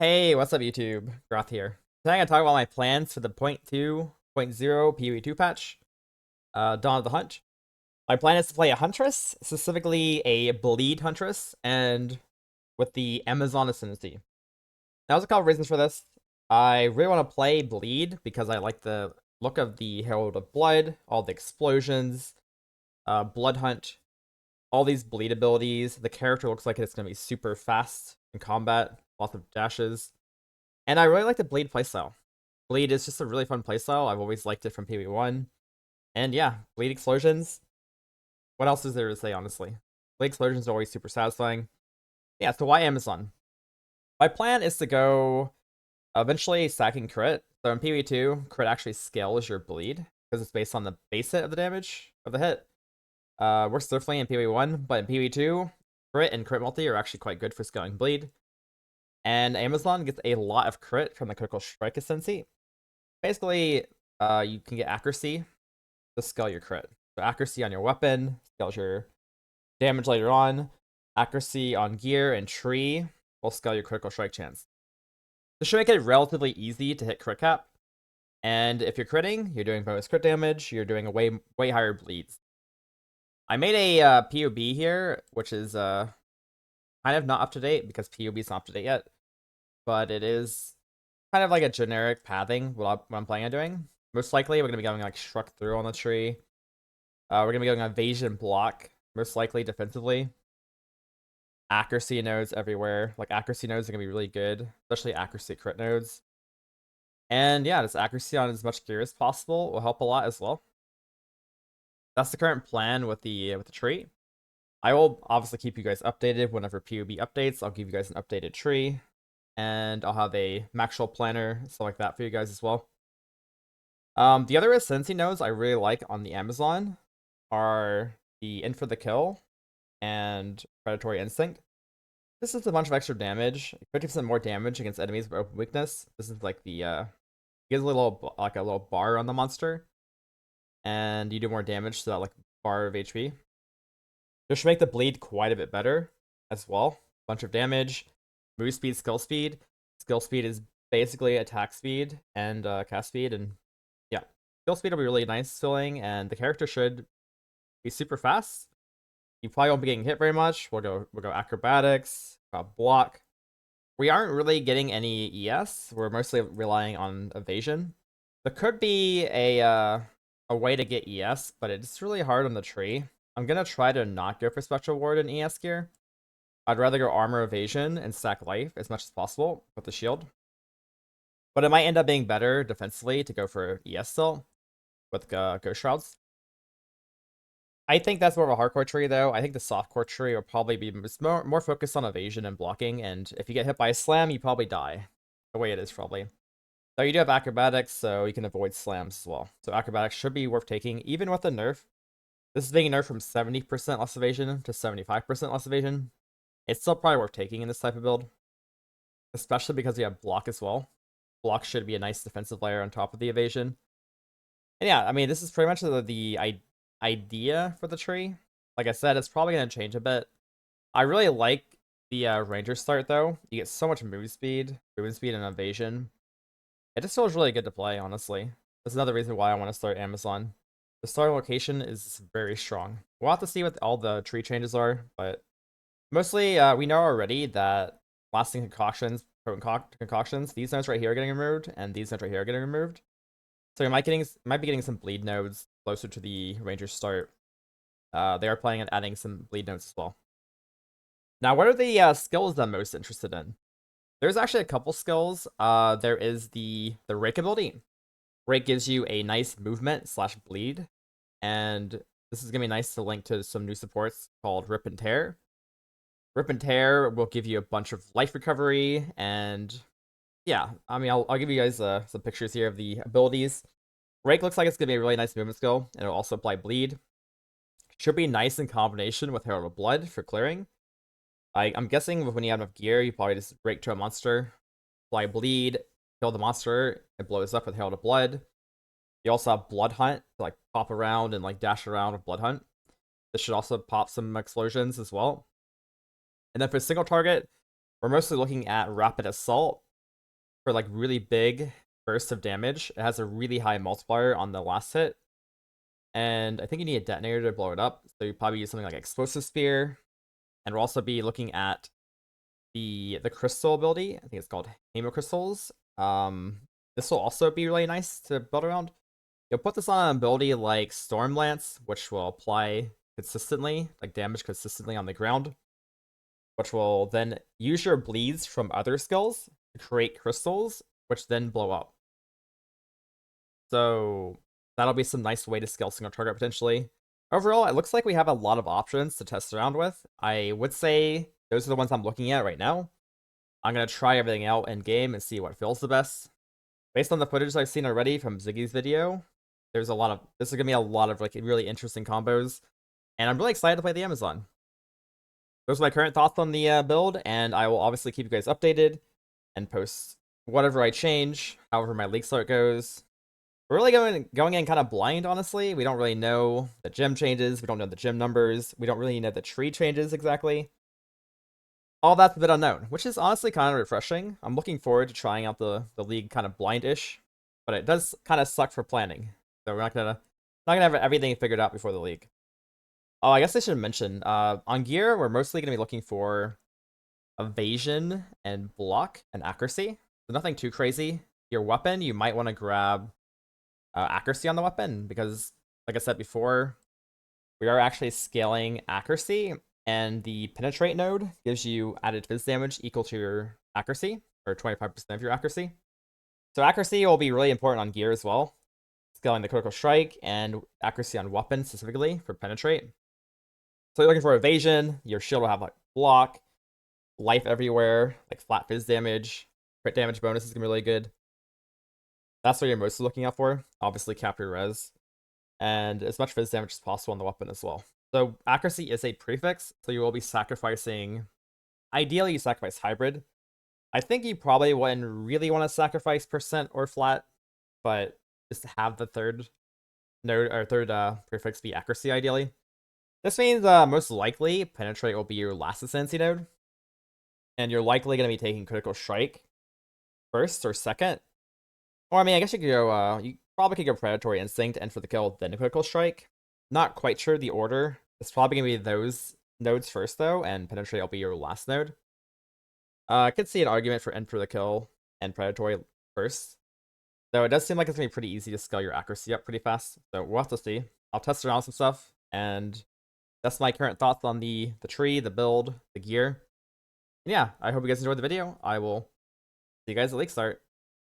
Hey, what's up, YouTube? Goratha here. Today I'm gonna talk about my plans for the 0.2.0 POE2 patch, Dawn of the Hunt. My plan is to play a Huntress, specifically a Bleed Huntress, and with the Amazon Ascendancy. Now, there's a couple reasons for this. I really want to play Bleed because I like the look of the Herald of Blood, all the explosions, Blood Hunt, all these Bleed abilities. The character looks like it's gonna be super fast in combat, lots of dashes. And I really like the Bleed playstyle. Bleed is just a really fun playstyle. I've always liked it from POE1. And yeah, Bleed Explosions. What else is there to say, honestly? Bleed Explosions are always super satisfying. Yeah, so why Amazon? My plan is to go eventually stacking crit. So in POE2, crit actually scales your bleed because it's based on the base hit of the damage of the hit. Works differently in POE1, but in POE2, crit and crit multi are actually quite good for scaling bleed. And Amazon gets a lot of crit from the critical strike ascendancy. Basically, you can get accuracy to scale your crit. So accuracy on your weapon scales your damage later on. Accuracy on gear and tree will scale your critical strike chance. This should make it relatively easy to hit crit cap. And if you're critting, you're doing bonus crit damage. You're doing a way higher bleeds. I made a POB here, which is kind of not up to date because POB is not up to date yet, but it is kind of like a generic pathing what I'm planning on doing. Most likely, we're gonna be going like struck through on the tree. We're gonna be going evasion block, most likely defensively. Accuracy nodes everywhere. Like accuracy nodes are gonna be really good, especially accuracy crit nodes. And yeah, this accuracy on as much gear as possible will help a lot as well. That's the current plan with the tree. I will obviously keep you guys updated whenever POB updates. I'll give you guys an updated tree, and I'll have a maxroll planner, stuff like that for you guys as well. The other ascendancy nodes I really like on the Amazon are the In for the Kill and Predatory Instinct. This is a bunch of extra damage, 50% more damage against enemies with open weakness. This is like the gives a little bar on the monster, and you do more damage to that like bar of HP. This should make the bleed quite a bit better as well. Bunch of damage, move speed, skill speed. Skill speed is basically attack speed and cast speed, and yeah, skill speed will be really nice filling, and the character should be super fast. You probably won't be getting hit very much. We'll go acrobatics, block. We aren't really getting any ES. We're mostly relying on evasion. There could be a way to get ES, but it's really hard on the tree. I'm gonna try to not go for Spectral Ward and ES gear. I'd rather go armor evasion and stack life as much as possible with the shield. But it might end up being better defensively to go for ES still with Ghost Shrouds. I think that's more of a hardcore tree, though. I think the softcore tree will probably be more focused on evasion and blocking, and if you get hit by a slam, you probably die. The way it is, probably. Though you do have acrobatics, so you can avoid slams as well. So acrobatics should be worth taking, even with the nerf. This is being nerfed from 70% less evasion to 75% less evasion. It's still probably worth taking in this type of build, especially because you have block as well. Block should be a nice defensive layer on top of the evasion. And yeah, I mean, this is pretty much the idea for the tree. Like I said, it's probably going to change a bit. I really like the ranger start, though. You get so much movement speed and evasion. It just feels really good to play, honestly. That's another reason why I want to start Amazon. The starting location is very strong. We'll have to see what all the tree changes are, but mostly we know already that lasting concoctions, concoctions, these nodes right here are getting removed, and these nodes right here are getting removed. So you might be getting some bleed nodes closer to the ranger start. They are planning on adding some bleed nodes as well. Now, what are the skills that I'm most interested in? There's actually a couple skills. There is the Rake ability. Rake gives you a nice movement / bleed, and this is gonna be nice to link to some new supports called Rip and Tear. Rip and Tear will give you a bunch of life recovery, and yeah, I mean, I'll give you guys some pictures here of the abilities. Rake looks like it's gonna be a really nice movement skill, and it'll also apply bleed. Should be nice in combination with Herald of Blood for clearing. I'm guessing when you have enough gear, you probably just rake to a monster, apply bleed, kill the monster, it blows up with Herald of Blood. You also have Blood Hunt to like pop around and like dash around with Blood Hunt. This should also pop some explosions as well. And then for single target, we're mostly looking at Rapid Assault for like really big bursts of damage. It has a really high multiplier on the last hit. And I think you need a detonator to blow it up. So you probably use something like Explosive Spear. And we'll also be looking at the crystal ability. I think it's called Hemocrystals. This will also be really nice to build around. You'll put this on an ability like Storm Lance, which will apply consistently, like damage consistently on the ground, which will then use your bleeds from other skills to create crystals, which then blow up. So that'll be some nice way to scale single target potentially. Overall, it looks like we have a lot of options to test around with. I would say those are the ones I'm looking at right now. I'm going to try everything out in game and see what feels the best. Based on the footage I've seen already from Ziggy's video, this is going to be a lot of like really interesting combos. And I'm really excited to play the Amazon. Those are my current thoughts on the build, and I will obviously keep you guys updated and post whatever I change, however my league start goes. We're really going in kind of blind, honestly. We don't really know the gem changes. We don't know the gem numbers. We don't really know the tree changes exactly. All that's a bit unknown, which is honestly kind of refreshing. I'm looking forward to trying out the league kind of blind-ish, but it does kind of suck for planning. So we're not gonna have everything figured out before the league. Oh, I guess I should mention, on gear, we're mostly gonna be looking for evasion and block and accuracy. So nothing too crazy. Your weapon, you might want to grab accuracy on the weapon because, like I said before, we are actually scaling accuracy, and the penetrate node gives you added phys damage equal to your accuracy, or 25% of your accuracy. So accuracy will be really important on gear as well. Scaling the critical strike and accuracy on weapon specifically for penetrate. So you're looking for evasion, your shield will have like block, life everywhere, like flat phys damage, crit damage bonus is gonna be really good. That's what you're mostly looking out for. Obviously, cap your res, and as much phys damage as possible on the weapon as well. So accuracy is a prefix, so you will be sacrificing. Ideally, you sacrifice hybrid. I think you probably wouldn't really want to sacrifice percent or flat, but just have the third node or third prefix be accuracy ideally. This means most likely penetrate will be your last ascendancy node, and you're likely going to be taking critical strike first or second. Or I mean, I guess you could go. You probably could go predatory instinct and for the kill then critical strike. Not quite sure the order. It's probably gonna be those nodes first though, and penetrate will be your last node. I could see an argument for end for the kill and predatory first, though it does seem like it's gonna be pretty easy to scale your accuracy up pretty fast. So we'll have to see. I'll test around some stuff, and that's my current thoughts on the tree, the build, the gear. And yeah, I hope you guys enjoyed the video. I will see you guys at Leaguestart.